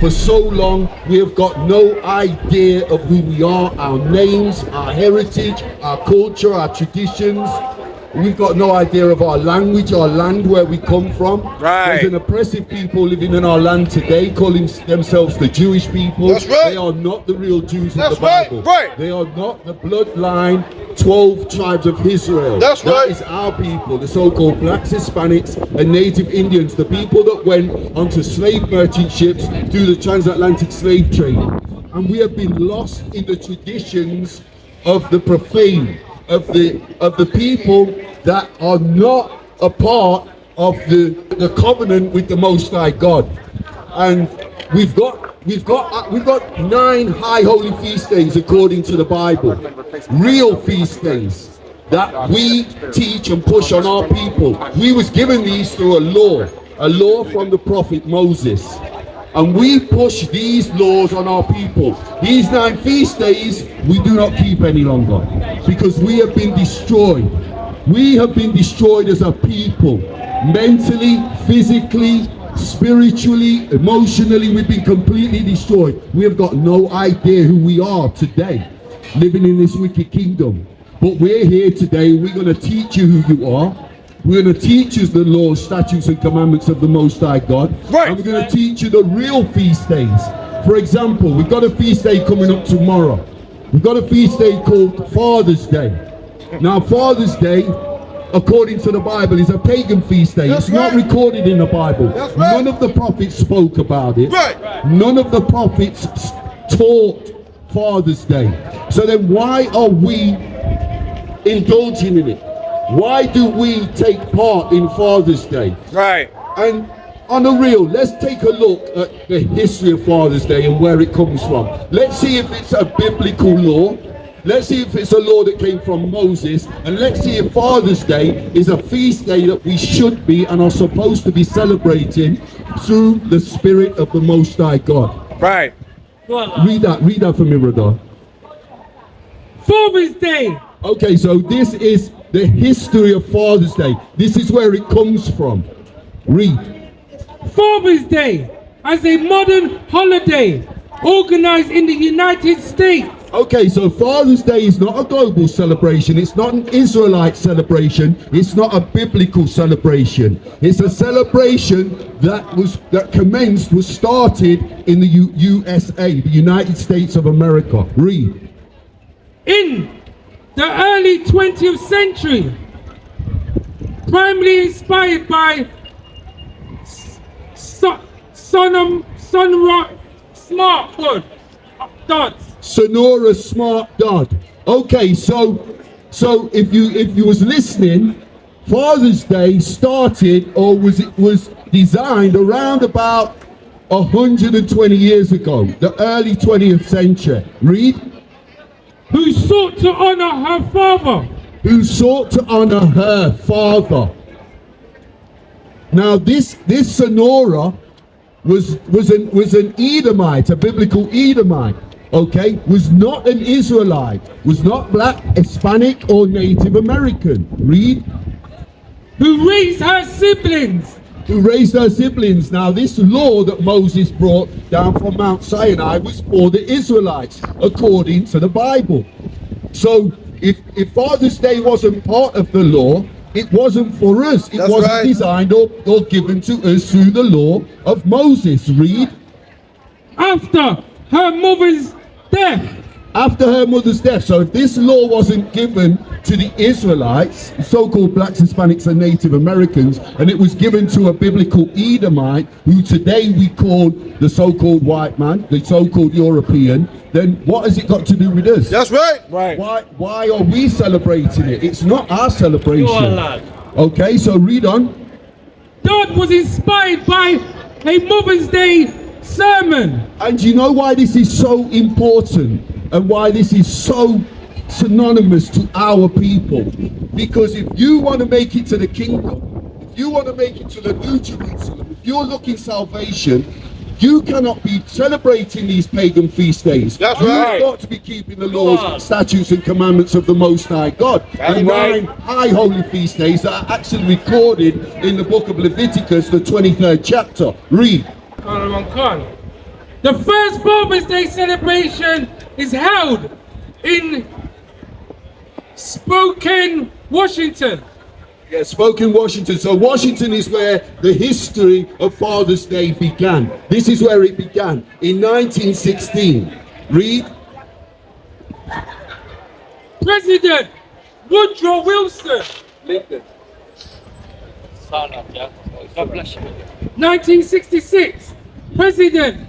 For so long, we have got no idea of who we are, our names, our heritage, our culture, our traditions. We've got no idea of our language, our land, where we come from. Right. There's an oppressive people living in our land today, calling themselves the Jewish people. That's right. They are not the real Jews That's of the Bible. right. They are not the bloodline 12 tribes of Israel. That's that right. is our people, the so-called blacks, Hispanics, and native Indians, the people that went onto slave merchant ships through the transatlantic slave trade. And we have been lost in the traditions of the profane, of the people that are not a part of the covenant with the Most High God. And we've got 9 high holy feast days according to the Bible, real feast days that we teach and push on our people. We was given these through a law from the prophet Moses, and we push these laws on our people. These 9 feast days we do not keep any longer because we have been destroyed. We have been destroyed as a people, mentally, physically, spiritually, emotionally. We've been completely destroyed. We have got no idea who we are today, living in this wicked kingdom. But we're here today. We're going to teach you who you are. We're going to teach you the laws, statutes, and commandments of the Most High God. Right. And we're going to teach you the real feast days. For example, we've got a feast day coming up tomorrow. We've got a feast day called Father's Day. Now, Father's Day, according to the Bible, is a pagan feast day. That's it's not right. recorded in the Bible. That's right. None of the prophets spoke about it. Right. None of the prophets taught Father's Day. So then why are we indulging in it? Why do we take part in Father's Day? Right. And on the real, let's take a look at the history of Father's Day and where it comes from. Let's see if it's a biblical law. Let's see if it's a law that came from Moses, and let's see if Father's Day is a feast day that we should be and are supposed to be celebrating through the Spirit of the Most High God. Right. Read that for me, brother. Father's Day. Okay, so this is the history of Father's Day. This is where it comes from. Read. Father's Day as a modern holiday organized in the United States. Okay, so Father's Day is not a global celebration. It's not an Israelite celebration. It's not a biblical celebration. It's a celebration that was started in the USA, the United States of America. Read. In the early 20th century, primarily inspired by smartphone dots. Sonora Smart Dot. Okay, so if you was listening, Father's Day started, or was designed around about 120 years ago, the early 20th century. Read. Who sought to honor her father. Who sought to honor her father. Now this Sonora was an Edomite, a biblical Edomite. Okay, was not an Israelite, was not black, Hispanic, or Native American. Read. Who raised her siblings. Who raised her siblings. Now this law that Moses brought down from Mount Sinai was for the Israelites, according to the Bible. So if Father's Day wasn't part of the law, it wasn't for us. It wasn't designed or given to us through the law of Moses. Read. After her mother's death. After her mother's death. So if this law wasn't given to the Israelites, so-called blacks, Hispanics, and Native Americans, and it was given to a biblical Edomite, who today we call the so-called white man, the so-called European, then what has it got to do with us? That's right. Right. Why are we celebrating it? It's not our celebration. Okay, so read on. God was inspired by a Mother's Day sermon. And you know why this is so important and why this is so synonymous to our people? Because if you want to make it to the kingdom, if you want to make it to the New Jerusalem, if you're looking salvation, you cannot be celebrating these pagan feast days. That's right. You've got to be keeping the laws, statutes, and commandments of the Most High God. That's and right. 9 high holy feast days that are actually recorded in the book of Leviticus, the 23rd chapter. Read. The first Father's Day celebration is held in Spokane, Washington. Yeah, Spokane, Washington. So Washington is where the history of Father's Day began. This is where it began in 1916. Read. President Woodrow Wilson. God bless you. 1966. President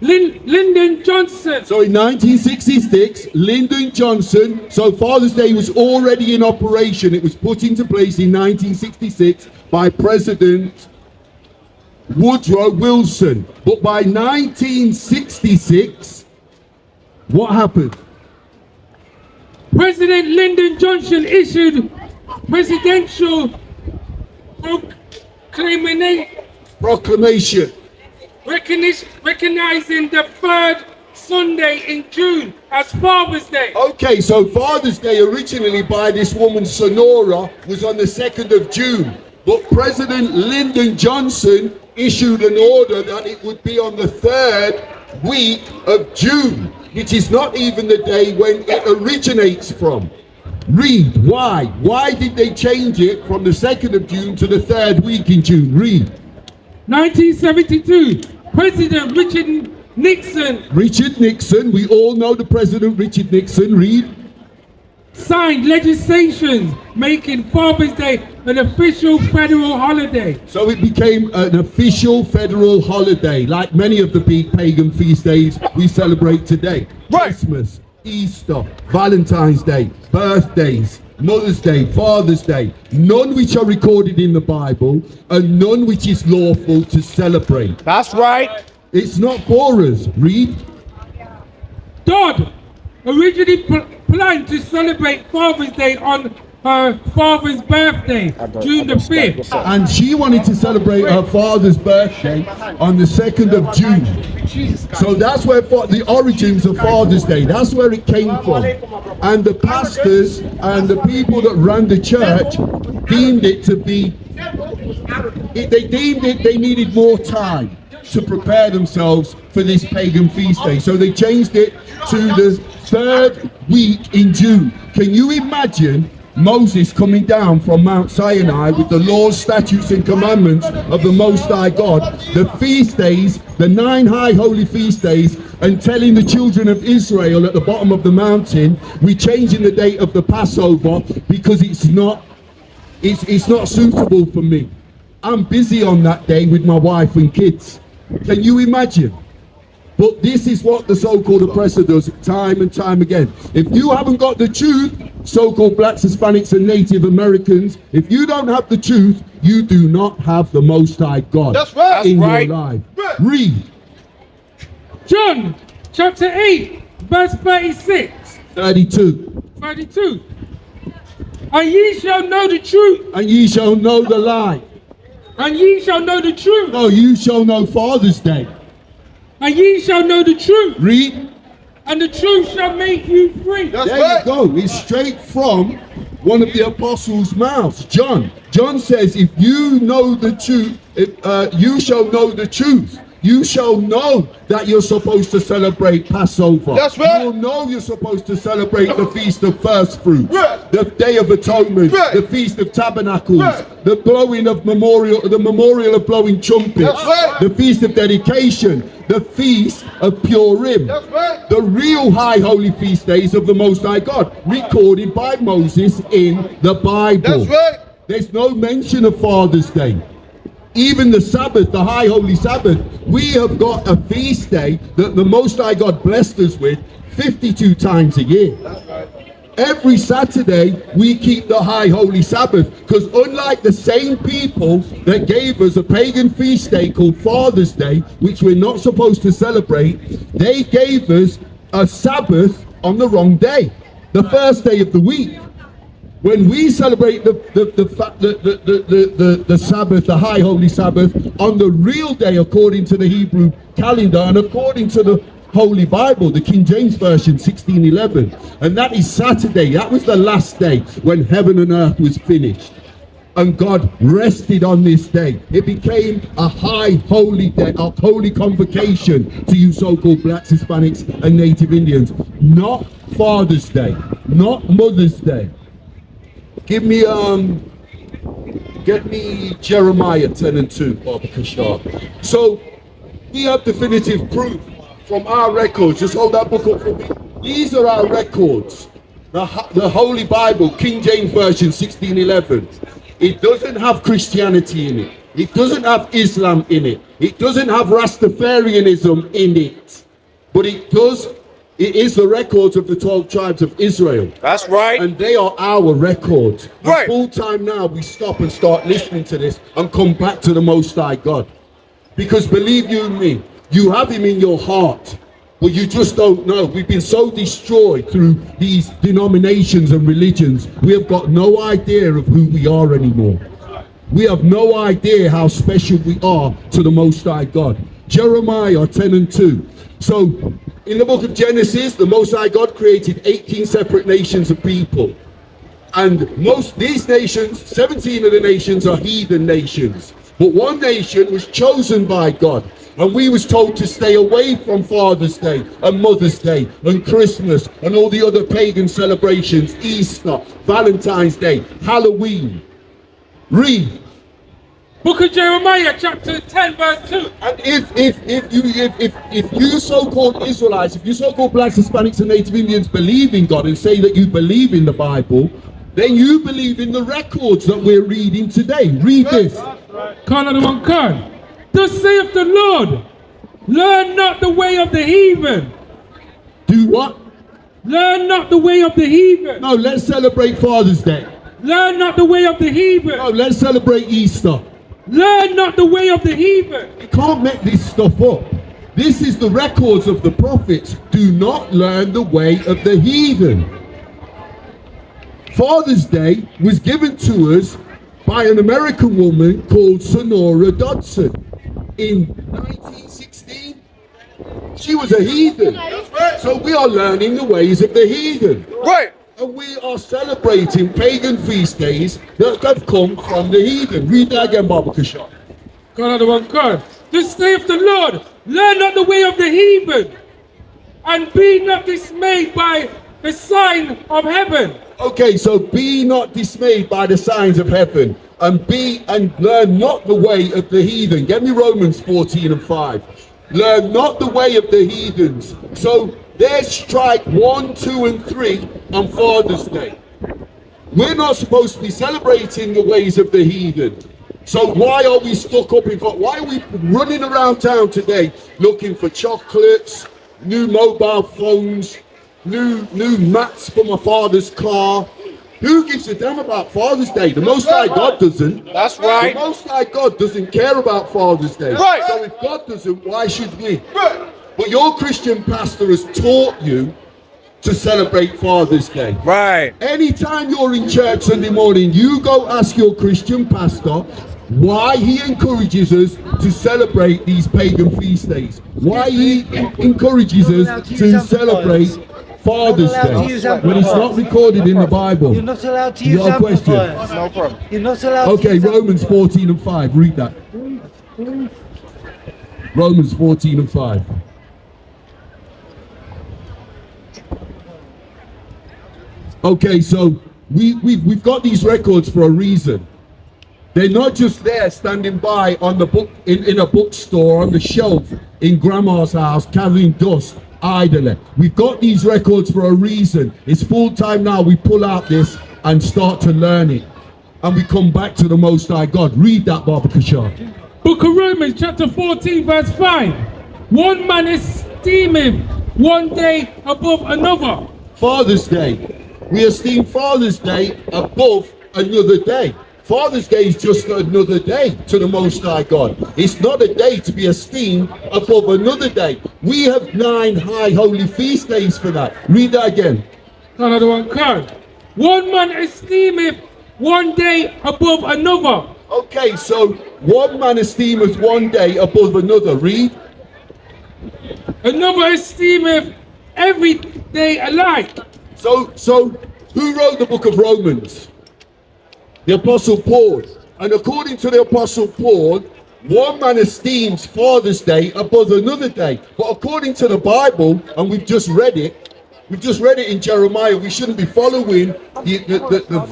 Lyndon Johnson. So in 1966, Lyndon Johnson, so Father's Day was already in operation. It was put into place in 1966 by President Woodrow Wilson. But by 1966, what happened? President Lyndon Johnson issued presidential Proclamation. recognizing the third Sunday in June as Father's Day. Okay, so Father's Day originally by this woman Sonora was on the 2nd of June. But President Lyndon Johnson issued an order that it would be on the 3rd week of June, which is not even the day when it originates from. Read. Why? Why did they change it from the 2nd of June to the 3rd week in June? Read. 1972, President Richard Nixon. Richard Nixon, we all know the President Richard Nixon. Read. Signed legislation making Father's Day an official federal holiday. So it became an official federal holiday, like many of the big pagan feast days we celebrate today. Right. Christmas, Easter, Valentine's Day, birthdays, Mother's Day, Father's Day, none which are recorded in the Bible and none which is lawful to celebrate. That's right. It's not for us. Read. Dodd originally planned to celebrate Father's Day on her father's birthday, June the 5th. And she wanted to celebrate her father's birthday on the 2nd of June. So that's where the origins of Father's Day, that's where it came from. And the pastors and the people that ran the church deemed it to be, they deemed it they needed more time to prepare themselves for this pagan feast day. So they changed it to the 3rd week in June. Can you imagine Moses coming down from Mount Sinai with the laws, statutes and commandments of the Most High God, the feast days, the 9 high holy feast days, and telling the children of Israel at the bottom of the mountain, we're changing the date of the Passover because it's not suitable for me. I'm busy on that day with my wife and kids. Can you imagine? But this is what the so-called oppressor does time and time again. If you haven't got the truth, so-called blacks, Hispanics and Native Americans, if you don't have the truth, you do not have the Most High God in your life. Read. John chapter 8 verse 36. 32. 32. And ye shall know the truth. And ye shall know the lie. And ye shall know the truth. No, you shall know Father's Day. And ye shall know the truth. Read. And the truth shall make you free. There you go. It's straight from one of the apostles' mouths. John says, if you know the truth, you shall know the truth. You shall know that you're supposed to celebrate Passover. That's right. You'll know you're supposed to celebrate the Feast of First Fruits, the Day of Atonement, the Feast of Tabernacles, the blowing of the memorial of blowing trumpets, the Feast of Dedication, the Feast of Purim, the real high holy feast days of the Most High God, recorded by Moses in the Bible. That's right. There's no mention of Father's Day. Even the Sabbath, the high holy Sabbath, we have got a feast day that the Most High God blessed us with 52 times a year. Every Saturday we keep the high holy Sabbath, because unlike the same people that gave us a pagan feast day called Father's Day, which we're not supposed to celebrate, they gave us a Sabbath on the wrong day, the first day of the week. When we celebrate the Sabbath, the high holy Sabbath, on the real day according to the Hebrew calendar and according to the Holy Bible, the King James Version 1611, and that is Saturday. That was the last day when heaven and earth was finished. and God rested on this day. It became a high holy day, a holy convocation to you so-called blacks, Hispanics, and Native Indians. Not Father's Day, not Mother's Day. Give me get me Jeremiah 10 and 2, Baba Kashar. So we have definitive proof from our records. Just hold that book up for me. These are our records. The Holy Bible, King James Version 1611. It doesn't have Christianity in it. It doesn't have Islam in it. It doesn't have Rastafarianism in it. But it is the records of the 12 tribes of Israel. That's right. And they are our records. Right. Full time now we stop and start listening to this and come back to the Most High God. Because believe you me, you have him in your heart, but you just don't know. We've been so destroyed through these denominations and religions, we have got no idea of who we are anymore. We have no idea how special we are to the Most High God. Jeremiah 10 and 2. So in the book of Genesis, the Most High God created 18 separate nations of people. And these nations, 17 of the nations are heathen nations. But one nation was chosen by God. And we was told to stay away from Father's Day and Mother's Day and Christmas and all the other pagan celebrations, Easter, Valentine's Day, Halloween. Read. Book of Jeremiah, chapter 10, verse 2. And if you so-called Israelites, if you so-called blacks, Hispanics, and Native Indians believe in God and say that you believe in the Bible, then you believe in the records that we're reading today. Read this. Thus saith the Lord, learn not the way of the heathen. Do what? Learn not the way of the heathen. No, let's celebrate Father's Day. Learn not the way of the heathen. No, let's celebrate Easter. Learn not the way of the heathen. You can't make this stuff up. This is the records of the prophets. Do not learn the way of the heathen. Father's Day was given to us by an American woman called Sonora Dodson in 1916. She was a heathen. So we are learning the ways of the heathen. Right. And we are celebrating pagan feast days that have come from the heathen. Read that again, Baba Kashar. Thus saith the Lord, learn not the way of the heathen, and be not dismayed by the sign of heaven. Okay, so be not dismayed by the signs of heaven, and learn not the way of the heathen. Get me Romans 14 and 5. Learn not the way of the heathens. So there's strike 1, 2, and 3 on Father's Day. We're not supposed to be celebrating the ways of the heathen. So why are we stuck up in front? Why are we running around town today looking for chocolates, new mobile phones, new mats for my father's car? Who gives a damn about Father's Day? The Most High God doesn't. That's right. The Most High God doesn't care about Father's Day. Right. So if God doesn't, why should we? Right. But your Christian pastor has taught you to celebrate Father's Day. Right. Anytime you're in church Sunday morning, you go ask your Christian pastor why he encourages us to celebrate these pagan feast days. Why he encourages us to celebrate Father's Day when it's not recorded in the Bible. You're not allowed to use amplifiers. No problem. You're not allowed to Okay, use Romans 14 and 5. Read that. Romans 14 and 5. Okay, so we've got these records for a reason. They're not just there standing by on the book in a bookstore on the shelf in grandma's house gathering dust idly. We've got these records for a reason. It's full time now. We pull out this and start to learn it, and we come back to the Most High God. Read that, Baba Kashar. Book of Romans, chapter 14, verse 5. One man esteemeth one day above another. Father's Day. We esteem Father's Day above another day. Father's Day is just another day to the Most High God. It's not a day to be esteemed above another day. We have 9 high holy feast days for that. Read that again. One man esteemeth one day above another. Okay, so one man esteemeth one day above another. Read. Another esteemeth every day alike. So who wrote the book of Romans? The Apostle Paul. And according to the Apostle Paul, one man esteems Father's Day above another day. But according to the Bible, and we've just read it in Jeremiah, we shouldn't be following the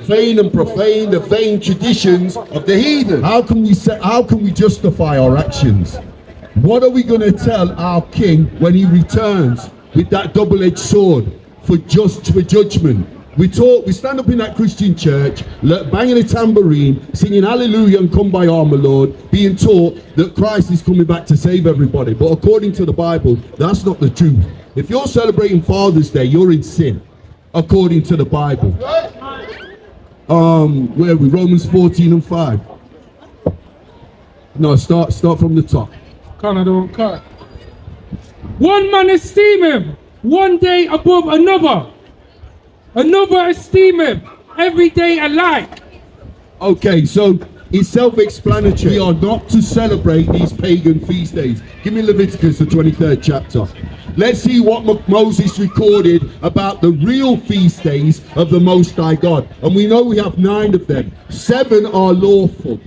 vain and profane, the vain traditions of the heathen. How can we justify our actions? What are we going to tell our king when he returns with that double-edged sword for judgment? We stand up in that Christian church, banging a tambourine, singing hallelujah and come by armor, Lord, being taught that Christ is coming back to save everybody. But according to the Bible, that's not the truth. If you're celebrating Father's Day, you're in sin, according to the Bible. Where are we? Romans 14 and 5. No, start from the top. One man esteem him one day above another. Another esteem him every day alike. Okay, so it's self-explanatory. We are not to celebrate these pagan feast days. Give me Leviticus, the 23rd chapter. Let's see what Moses recorded about the real feast days of the Most High God. And we know we have 9 of them. 7 are lawful.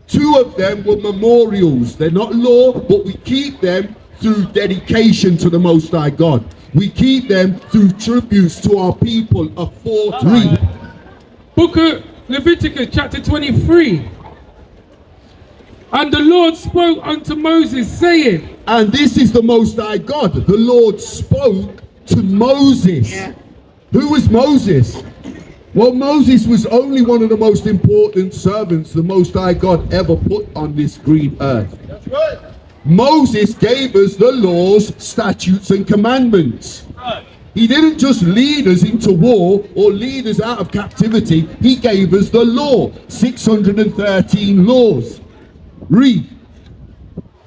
2 of them were memorials. They're not law, but we keep them through dedication to the Most High God. We keep them through tributes to our people of 4:3. Book of Leviticus chapter 23. And the Lord spoke unto Moses, saying, and this is the Most High God. The Lord spoke to Moses. Yeah. Who was Moses? Well, Moses was only one of the most important servants the Most High God ever put on this green earth. That's right. Moses gave us the laws, statutes, and commandments. Right. He didn't just lead us into war or lead us out of captivity. He gave us the law, 613 laws. Read.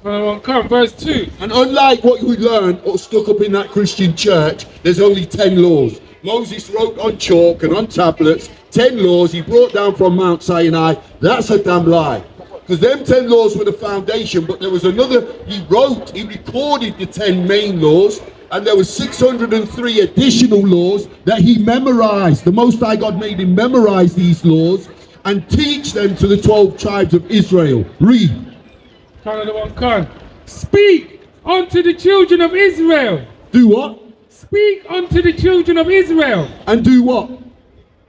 Come, verse 2. And unlike what we learned or stuck up in that Christian church, there's only 10 laws. Moses wrote on chalk and on tablets 10 laws he brought down from Mount Sinai. That's a damn lie. Because them 10 laws were the foundation, but there was another, he recorded the 10 main laws, and there were 603 additional laws that he memorized. The Most High God made him memorize these laws and teach them to the 12 tribes of Israel. Read. Speak unto the children of Israel. Do what? Speak unto the children of Israel. And do what?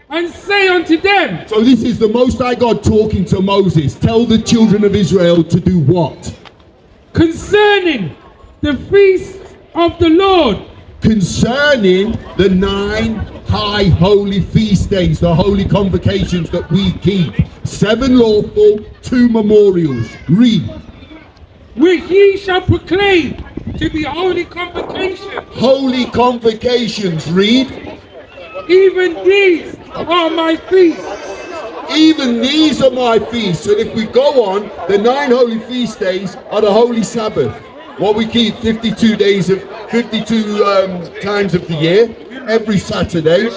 And say unto them. So this is the Most High God talking to Moses. Tell the children of Israel to do what? Concerning the feast of the Lord. Concerning the 9 high holy feast days, the holy convocations that we keep. 7 lawful, 2 memorials. Read. Which ye shall proclaim to be holy convocations. Holy convocations. Read. Even these are my feasts. Even these are my feasts. And if we go on, the 9 holy feast days are the holy Sabbath. What we keep 52 times of the year, every Saturday.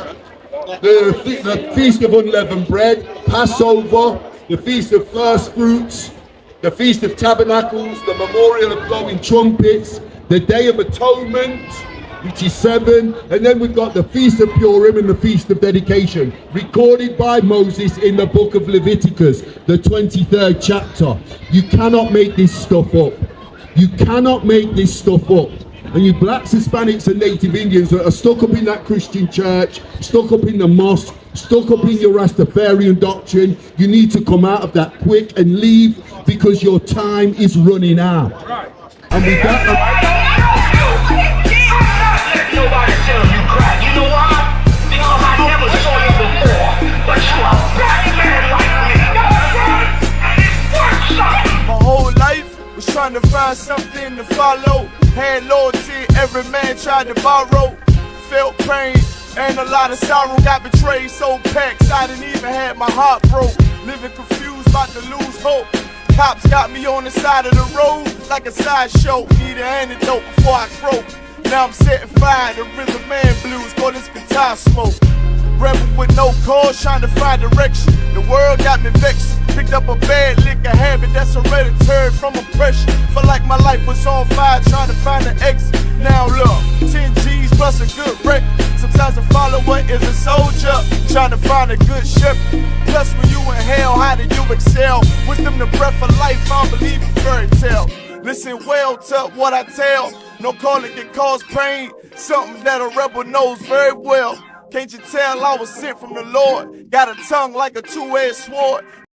The Feast of Unleavened Bread, Passover, the Feast of First Fruits, the Feast of Tabernacles, the Memorial of Blowing Trumpets, the Day of Atonement, which is 7, and then we've got the Feast of Purim and the Feast of Dedication, recorded by Moses in the book of Leviticus, the 23rd chapter. You cannot make this stuff up. You cannot make this stuff up. And you blacks, Hispanics, and Native Indians that are stuck up in that Christian church, stuck up in the mosque, stuck up in your Rastafarian doctrine, you need to come out of that quick and leave, because your time is running out. And with that, nobody tell you crack. You know why? Because I never saw you before. But you a black man like me. And it's worth something. My whole life was trying to find something to follow. Had loyalty, every man tried to borrow. Felt pain and a lot of sorrow. Got betrayed, sold packs, I didn't even have my heart broke. Living confused, about to lose hope. Cops got me on the side of the road like a sideshow. Need an antidote before I croak. Now I'm setting fire to rhythm man blues, call this guitar smoke. Rebel with no cause, trying to find direction. The world got me vexed. Picked up a bad liquor habit that's hereditary from oppression. Felt like my life was on fire, trying to find an exit. Now look, 10 G's plus a good record. Sometimes a follower is a soldier, trying to find a good shepherd. Plus when you in hell, how do you excel? Wisdom the breath of life, I don't believe in fairy tale. Listen well to what I tell. No calling can cause pain, something that a rebel knows very well. Can't you tell I was sent from the Lord? Got a tongue like a two-edged sword.